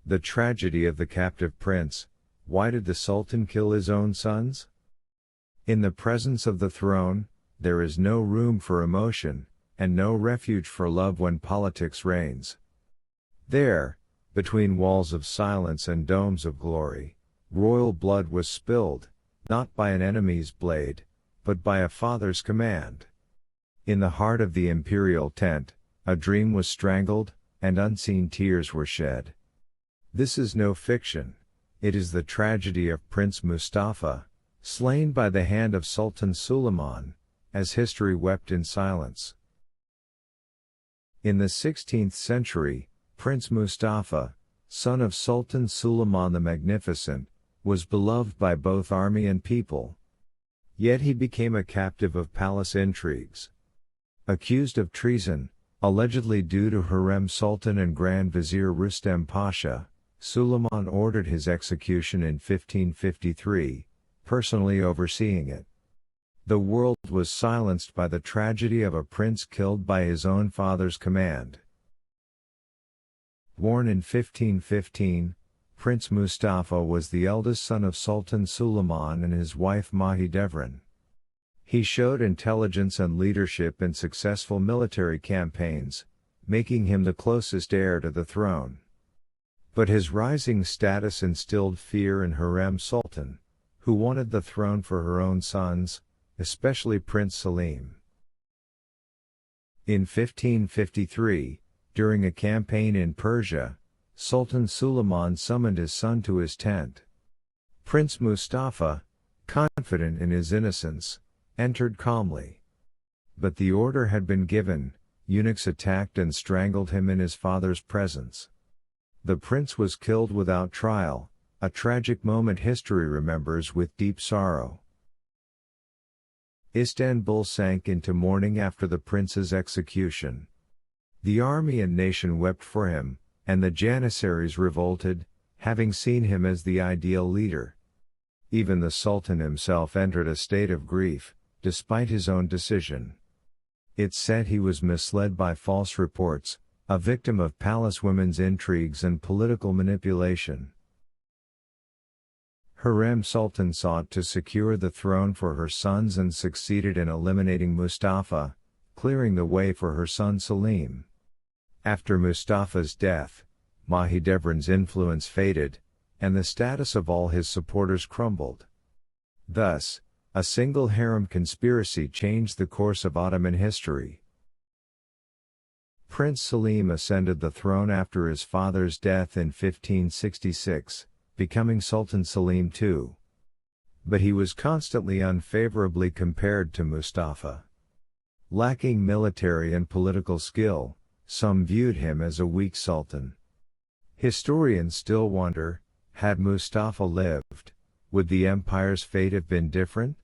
The tragedy of the captive prince. Why did the Sultan kill his own sons? In the presence of the throne, there is no room for emotion, and no refuge for love when politics reigns. There, between walls of silence and domes of glory, royal blood was spilled, not by an enemy's blade, but by a father's command. In the heart of the imperial tent, a dream was strangled, and unseen tears were shed. This is no fiction, it is the tragedy of Prince Mustafa, slain by the hand of Sultan Suleiman, as history wept in silence. In the 16th century, Prince Mustafa, son of Sultan Suleiman the Magnificent, was beloved by both army and people. Yet he became a captive of palace intrigues. Accused of treason, allegedly due to Hurrem Sultan and Grand Vizier Rustem Pasha, Suleiman ordered his execution in 1553, personally overseeing it. The world was silenced by the tragedy of a prince killed by his own father's command. Born in 1515, Prince Mustafa was the eldest son of Sultan Suleiman and his wife Mahidevran. He showed intelligence and leadership in successful military campaigns, making him the closest heir to the throne. But his rising status instilled fear in Hurrem Sultan, who wanted the throne for her own sons, especially Prince Selim. In 1553, during a campaign in Persia, Sultan Suleiman summoned his son to his tent. Prince Mustafa, confident in his innocence, entered calmly. But the order had been given, eunuchs attacked and strangled him in his father's presence. The prince was killed without trial, a tragic moment history remembers with deep sorrow. Istanbul sank into mourning after the prince's execution. The army and nation wept for him, and the Janissaries revolted, having seen him as the ideal leader. Even the Sultan himself entered a state of grief, despite his own decision. It's said he was misled by false reports, a victim of palace women's intrigues and political manipulation. Hurrem Sultan sought to secure the throne for her sons and succeeded in eliminating Mustafa, clearing the way for her son Selim. After Mustafa's death, Mahidevran's influence faded, and the status of all his supporters crumbled. Thus, a single harem conspiracy changed the course of Ottoman history. Prince Selim ascended the throne after his father's death in 1566, becoming Sultan Selim II. But he was constantly unfavorably compared to Mustafa. Lacking military and political skill, some viewed him as a weak sultan. Historians still wonder, had Mustafa lived, would the empire's fate have been different?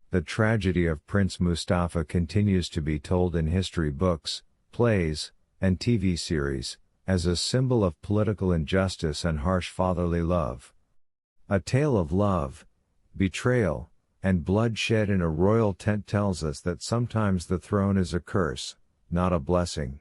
The tragedy of Prince Mustafa continues to be told in history books, plays, and TV series, as a symbol of political injustice and harsh fatherly love. A tale of love, betrayal, and bloodshed in a royal tent tells us that sometimes the throne is a curse, not a blessing.